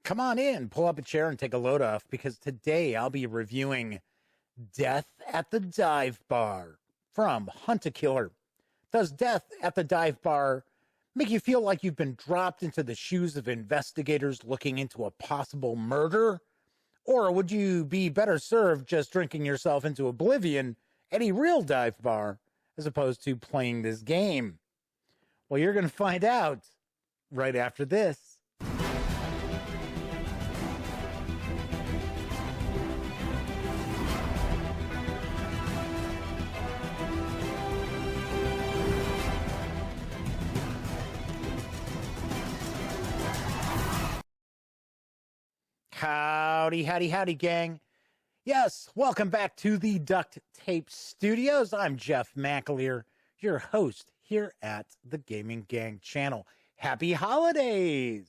Come on in, pull up a chair and take a load off, because today I'll be reviewing Death at the Dive Bar from Hunt-A-Killer. Does Death at the Dive Bar make you feel like you've been dropped into the shoes of investigators looking into a possible murder? Or would you be better served just drinking yourself into oblivion at a real dive bar as opposed to playing this game? Well, you're going to find out right after this. Howdy, howdy, howdy, gang. Yes, welcome back to the Duct Tape Studios. I'm Jeff McAleer, your host here at the Gaming Gang channel. Happy holidays!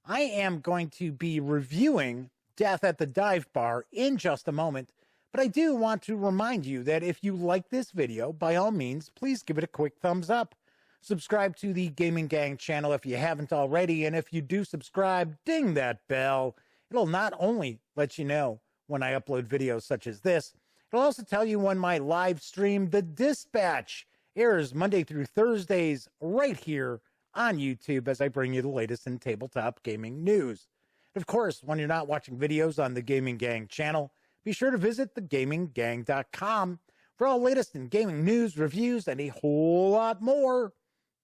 I am going to be reviewing Death at the Dive Bar in just a moment, but I do want to remind you that if you like this video, by all means, please give it a quick thumbs up. Subscribe to the Gaming Gang channel if you haven't already, and if you do subscribe, ding that bell. It'll not only let you know when I upload videos such as this, it'll also tell you when my live stream, The Dispatch, airs Monday through Thursdays right here on YouTube as I bring you the latest in tabletop gaming news. And of course, when you're not watching videos on the Gaming Gang channel, be sure to visit thegaminggang.com for all latest in gaming news, reviews, and a whole lot more.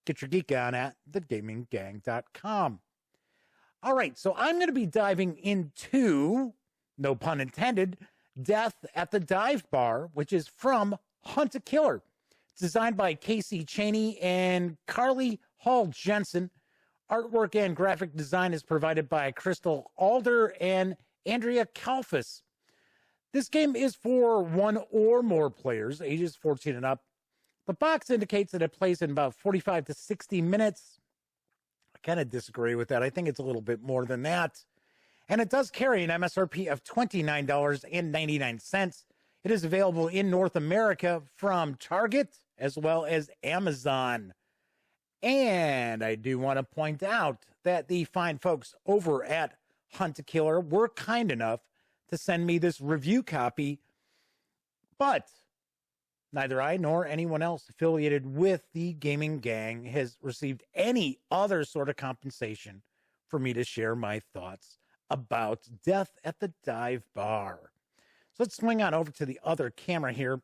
Get your geek on at thegaminggang.com. All right, so I'm going to be diving into, no pun intended, Death at the Dive Bar, which is from Hunt-A-Killer. It's designed by Casey Cheney and Carly Holl-Jensen. Artwork and graphic design is provided by Crystal Alder and Andrea Kalfas. This game is for one or more players, ages 14 and up. The box indicates that it plays in about 45 to 60 minutes. I kind of disagree with that. I think it's a little bit more than that. And it does carry an MSRP of $29.99. It is available in North America from Target as well as Amazon. And I do want to point out that the fine folks over at Hunt-A-Killer were kind enough to send me this review copy, but neither I nor anyone else affiliated with the Gaming Gang has received any other sort of compensation for me to share my thoughts about Death at the Dive Bar. So let's swing on over to the other camera here.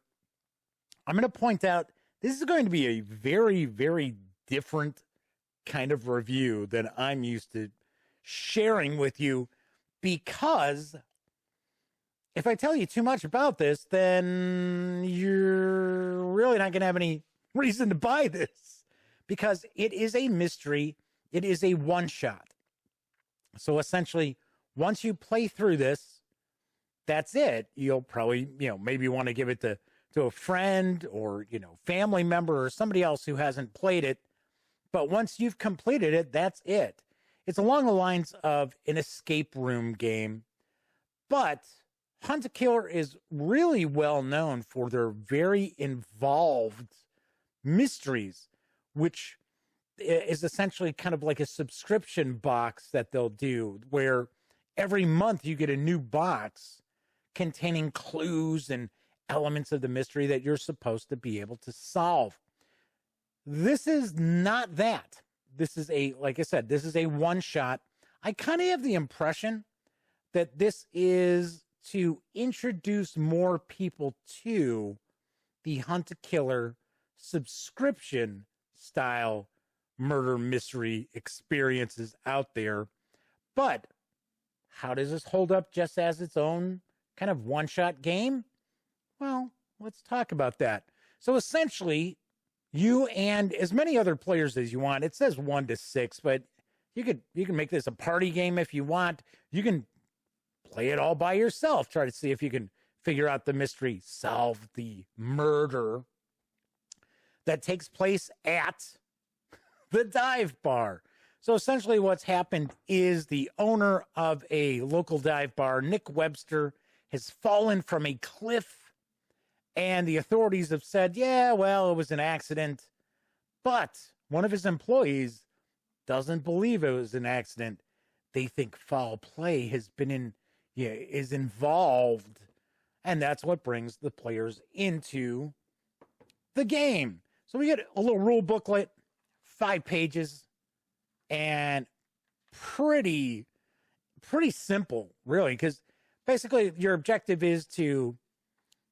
I'm going to point out this is going to be a very, very different kind of review than I'm used to sharing with you, because if I tell you too much about this, then you're really not going to have any reason to buy this, because it is a mystery. It is a one-shot. So essentially, once you play through this, that's it. You'll probably, maybe want to give it to a friend or, family member or somebody else who hasn't played it. But once you've completed it, that's it. It's along the lines of an escape room game, but Hunt-A-Killer is really well known for their very involved mysteries, which is essentially kind of like a subscription box that they'll do, where every month you get a new box containing clues and elements of the mystery that you're supposed to be able to solve. This is not that. This is like I said, this is a one-shot. I kind of have the impression that this is to introduce more people to the Hunt-A-Killer subscription style murder mystery experiences out there. But how does this hold up just as its own kind of one-shot game? Well, let's talk about that. So essentially, you and as many other players as you want. It says 1 to 6, but you can make this a party game if you want. You can play it all by yourself. Try to see if you can figure out the mystery, solve the murder that takes place at the dive bar. So essentially what's happened is the owner of a local dive bar, Nick Webster, has fallen from a cliff, and the authorities have said, yeah, well, it was an accident. But one of his employees doesn't believe it was an accident they think foul play is involved. And that's what brings the players into the game. So we get a little rule booklet, 5 pages, and pretty simple, really, because basically your objective is to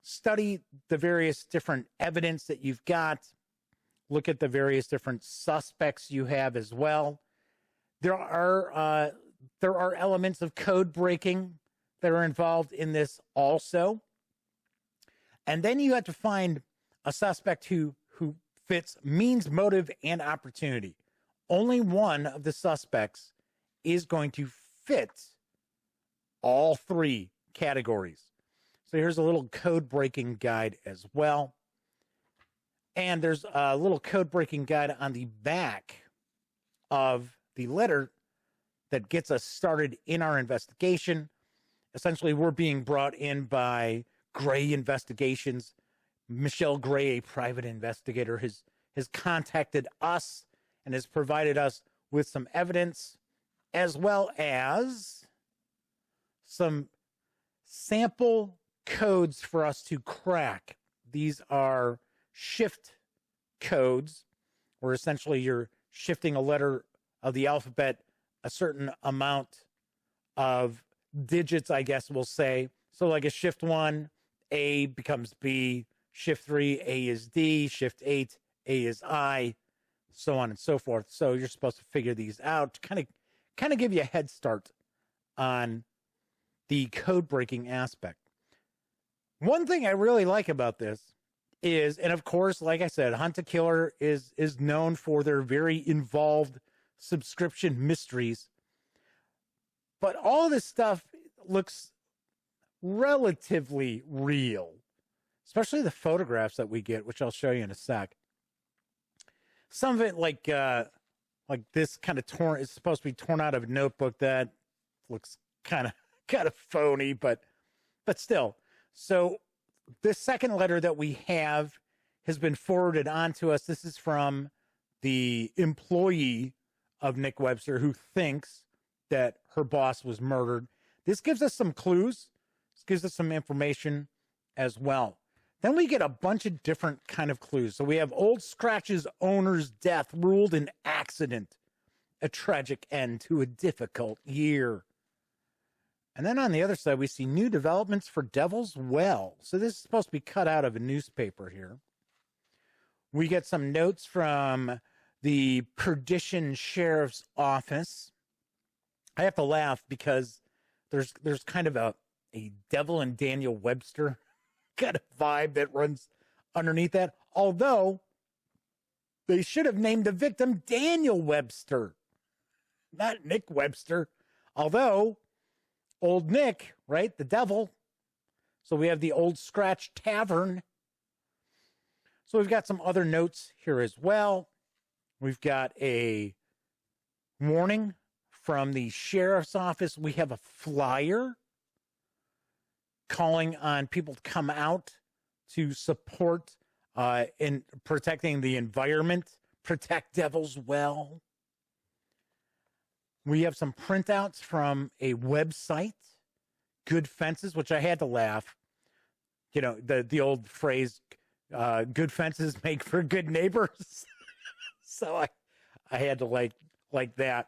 study the various different evidence that you've got, look at the various different suspects you have as well. There are elements of code breaking that are involved in this also. And then you have to find a suspect who fits means, motive, and opportunity. Only one of the suspects is going to fit all 3 categories. So here's a little code breaking guide as well. And there's a little code breaking guide on the back of the letter that gets us started in our investigation. Essentially, we're being brought in by Gray Investigations. Michelle Gray, a private investigator, has contacted us and has provided us with some evidence as well as some sample codes for us to crack. These are shift codes, where essentially you're shifting a letter of the alphabet a certain amount of digits, I guess we'll say. So like a shift 1, A becomes B, shift 3, A is D, shift 8, A is I, so on and so forth. So you're supposed to figure these out to kind of give you a head start on the code breaking aspect. One thing I really like about this is, and of course, like I said, Hunt a Killer is known for their very involved subscription mysteries. But all this stuff looks relatively real, especially the photographs that we get, which I'll show you in a sec. Some of it, like this kind of torn, is supposed to be torn out of a notebook that looks kind of phony, but still. So this second letter that we have has been forwarded on to us. This is from the employee of Nick Webster who thinks that her boss was murdered. This gives us some clues. This gives us some information as well. Then we get a bunch of different kind of clues. So we have Old Scratch's owner's death ruled an accident, a tragic end to a difficult year. And then on the other side, we see new developments for Devil's Well. So this is supposed to be cut out of a newspaper here. We get some notes from the Perdition Sheriff's Office. I have to laugh because there's kind of a Devil and Daniel Webster kind of vibe that runs underneath that. Although they should have named the victim Daniel Webster, not Nick Webster. Although Old Nick, right? The devil. So we have the Old Scratch Tavern. So we've got some other notes here as well. We've got a warning from the sheriff's office. We have a flyer calling on people to come out to support in protecting the environment, protect Devil's Well. We have some printouts from a website, Good Fences, which I had to laugh. You know, the old phrase, good fences make for good neighbors. So I had to like that.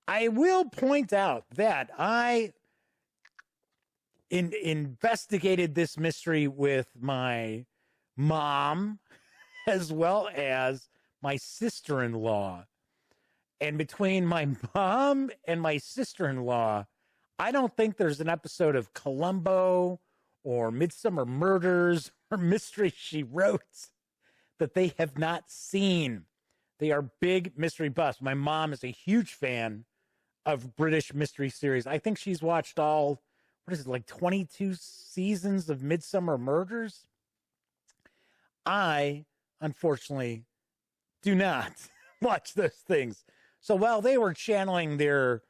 I will point out that I investigated this mystery with my mom as well as my sister-in-law. And between my mom and my sister-in-law, I don't think there's an episode of Columbo or Midsummer Murders or Mystery She Wrote that they have not seen. They are big mystery buffs. My mom is a huge fan of British mystery series. I think she's watched all, 22 seasons of Midsummer Murders? I, unfortunately, do not watch those things. So while they were channeling their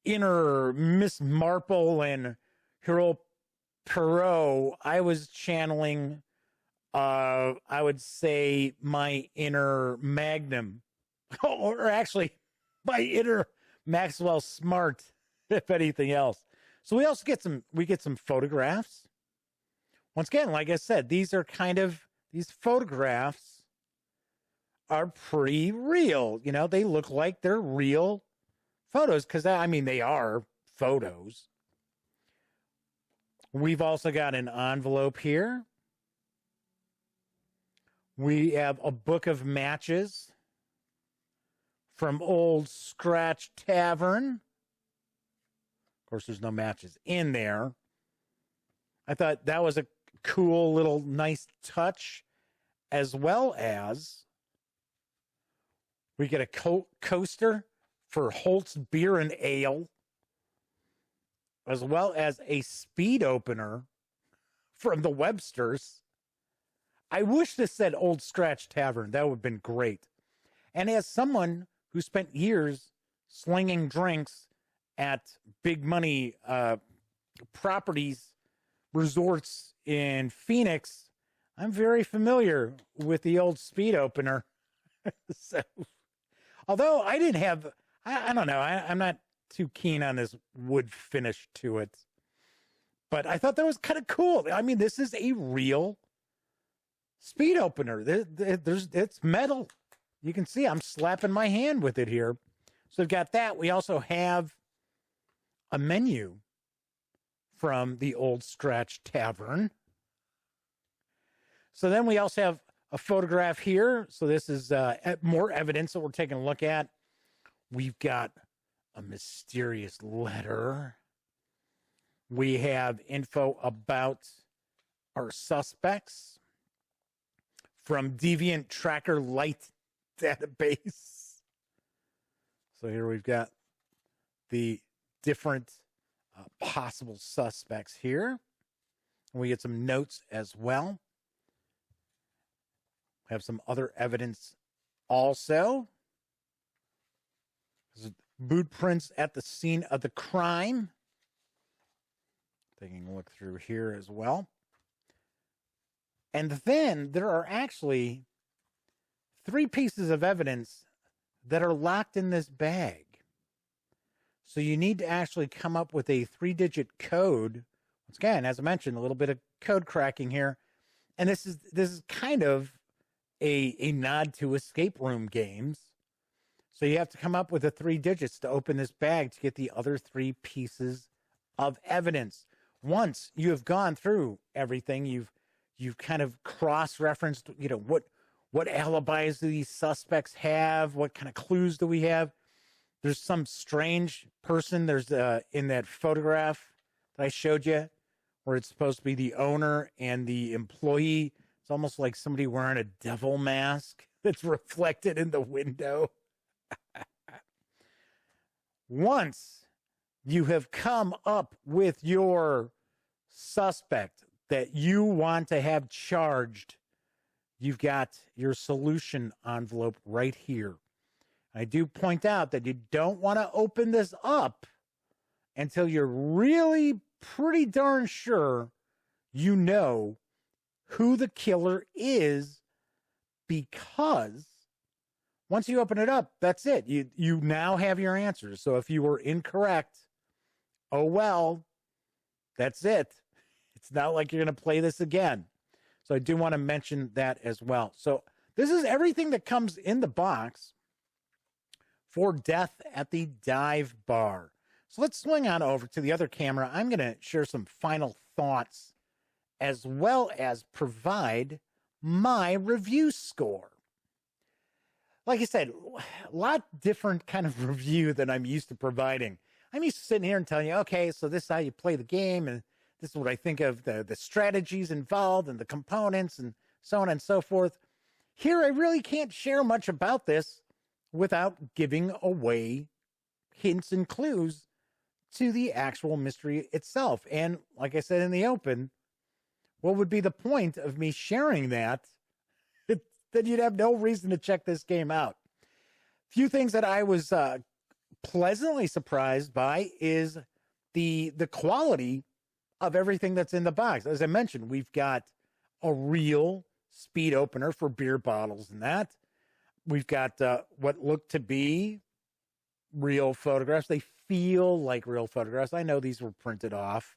inner Miss Marple and Hercule Poirot, I was channeling, I would say, my inner Magnum. Or actually, my inner Maxwell Smart. if anything else. So we also get some photographs. Once again, like I said, these photographs are pretty real. You know, they look like they're real photos because, I mean, they are photos. We've also got an envelope here. We have a book of matches from Old Scratch Tavern. Of course, there's no matches in there. I thought that was a cool little nice touch, as well as we get a coaster for Holt's Beer and Ale, as well as a speed opener from the Websters. I wish this said Old Scratch Tavern. That would have been great. And as someone who spent years slinging drinks at big money properties, resorts in Phoenix, I'm very familiar with the old speed opener. So, although I didn't have, I don't know, I'm not too keen on this wood finish to it, but I thought that was kind of cool. I mean, this is a real speed opener. It's metal. You can see I'm slapping my hand with it here. So we've got that. We also have a menu from the Old Scratch Tavern. So then we also have a photograph here. So this is more evidence that we're taking a look at. We've got a mysterious letter. We have info about our suspects from Deviant Tracker Lite database. So here we've got the different possible suspects here. And we get some notes as well. We have some other evidence also. Boot prints at the scene of the crime. Taking a look through here as well. And then there are actually 3 pieces of evidence that are locked in this bag. So you need to actually come up with a 3-digit code. Once again, as I mentioned, a little bit of code cracking here. And this is kind of a nod to escape room games. So you have to come up with the 3 digits to open this bag to get the other 3 pieces of evidence. Once you have gone through everything, you've kind of cross-referenced, you know, what alibis do these suspects have? What kind of clues do we have? There's some strange person. There's in that photograph that I showed you where it's supposed to be the owner and the employee. It's almost like somebody wearing a devil mask that's reflected in the window. Once you have come up with your suspect that you want to have charged, you've got your solution envelope right here. I do point out that you don't want to open this up until you're really pretty darn sure you know who the killer is, because once you open it up, that's it. You now have your answers. So if you were incorrect, oh well, that's it. It's not like you're going to play this again. So I do want to mention that as well. So this is everything that comes in the box for Death at the Dive Bar. So let's swing on over to the other camera. I'm going to share some final thoughts as well as provide my review score. Like I said, a lot different kind of review than I'm used to providing. I'm used to sitting here and telling you, okay, so this is how you play the game, and this is what I think of the strategies involved and the components and so on and so forth. Here, I really can't share much about this without giving away hints and clues to the actual mystery itself. And like I said in the open, what would be the point of me sharing that? Then you'd have no reason to check this game out. Few things that I was pleasantly surprised by is the quality of everything that's in the box. As I mentioned, we've got a real speed opener for beer bottles and that. We've got what looked to be real photographs. They feel like real photographs. I know these were printed off,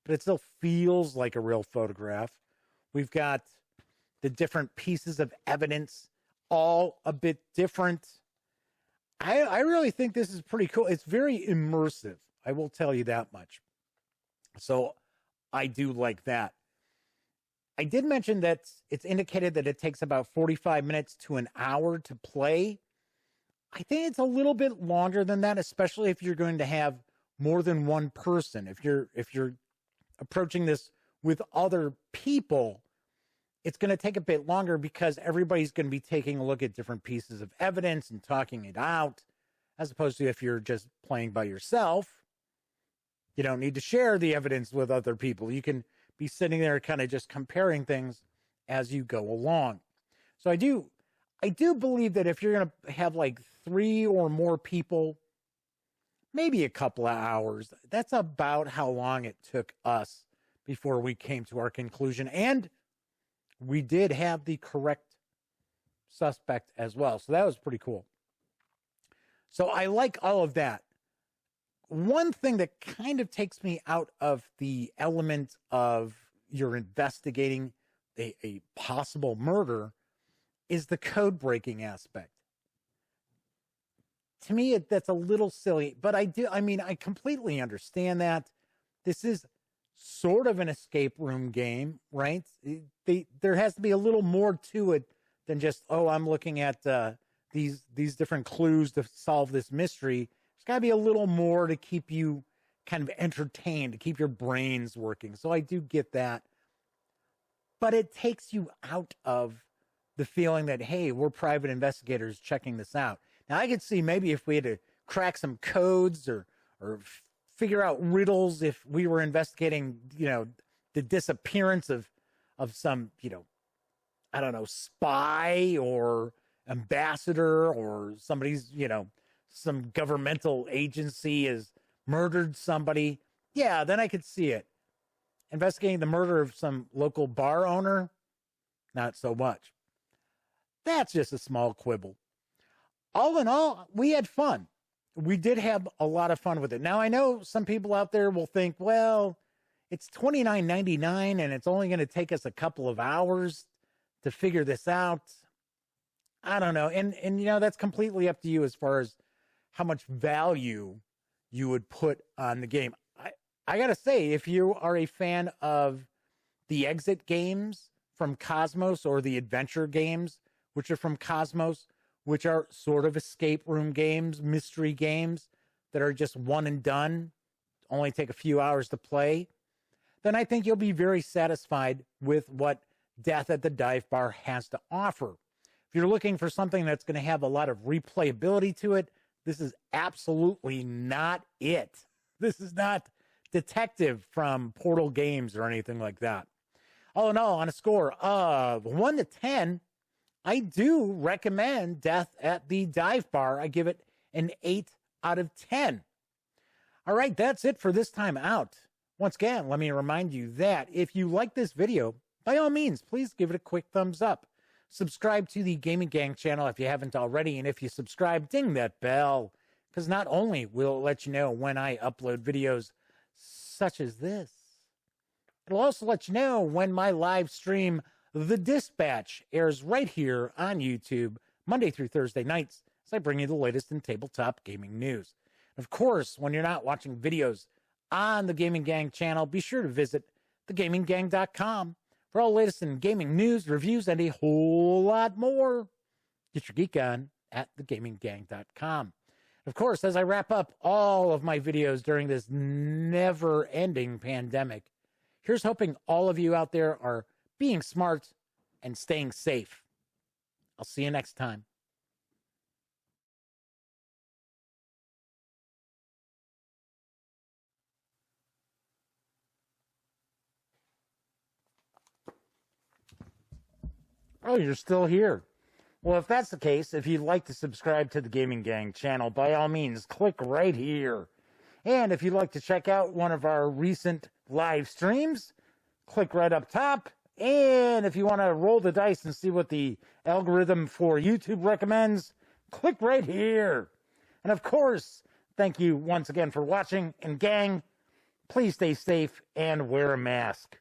but it still feels like a real photograph. We've got the different pieces of evidence, all a bit different. I really think this is pretty cool. It's very immersive. I will tell you that much. So I do like that. I did mention that it's indicated that it takes about 45 minutes to an hour to play. I think it's a little bit longer than that, especially if you're going to have more than one person. If you're approaching this with other people, it's going to take a bit longer because everybody's going to be taking a look at different pieces of evidence and talking it out, as opposed to if you're just playing by yourself. You don't need to share the evidence with other people. You can be sitting there kind of just comparing things as you go along. So I do believe that if you're going to have like 3 or more people, maybe a couple of hours, that's about how long it took us before we came to our conclusion. And we did have the correct suspect as well. So that was pretty cool. So I like all of that. One thing that kind of takes me out of the element of you're investigating a possible murder is the code breaking aspect. To me, that's a little silly, but I completely understand that. This is sort of an escape room game, right? There has to be a little more to it than just, I'm looking at these different clues to solve this mystery. There's got to be a little more to keep you kind of entertained, to keep your brains working. So I do get that. But it takes you out of the feeling that, hey, we're private investigators checking this out. Now, I could see maybe if we had to crack some codes or figure out riddles if we were investigating, the disappearance of some, I don't know, spy or ambassador or somebody's, some governmental agency has murdered somebody. Yeah, then I could see it. Investigating the murder of some local bar owner, not so much. That's just a small quibble. All in all, we had fun. We did have a lot of fun with it. Now, I know some people out there will think, well, it's $29.99 and it's only going to take us a couple of hours to figure this out. I don't know. And that's completely up to you as far as how much value you would put on the game. I got to say, if you are a fan of the exit games from Cosmos or the adventure games, which are from Cosmos, which are sort of escape room games, mystery games that are just one and done, only take a few hours to play, then I think you'll be very satisfied with what Death at the Dive Bar has to offer. If you're looking for something that's going to have a lot of replayability to it, this is absolutely not it. This is not Detective from Portal Games or anything like that. All in all, on a score of 1 to 10, I do recommend Death at the Dive Bar. I give it an 8 out of 10. All right, that's it for this time out. Once again, let me remind you that if you like this video, by all means, please give it a quick thumbs up. Subscribe to the Gaming Gang channel if you haven't already, and if you subscribe, ding that bell, because not only will it let you know when I upload videos such as this, it'll also let you know when my live stream, The Dispatch, airs right here on YouTube, Monday through Thursday nights, as I bring you the latest in tabletop gaming news. Of course, when you're not watching videos on the Gaming Gang channel, be sure to visit thegaminggang.com for all the latest in gaming news, reviews, and a whole lot more. Get your geek on at thegaminggang.com. Of course, as I wrap up all of my videos during this never-ending pandemic, here's hoping all of you out there are being smart and staying safe. I'll see you next time. Oh, you're still here. Well, if that's the case, if you'd like to subscribe to the Gaming Gang channel, by all means, click right here. And if you'd like to check out one of our recent live streams, click right up top. And if you want to roll the dice and see what the algorithm for YouTube recommends, click right here. And of course, Thank you once again for watching. And gang, please stay safe and wear a mask.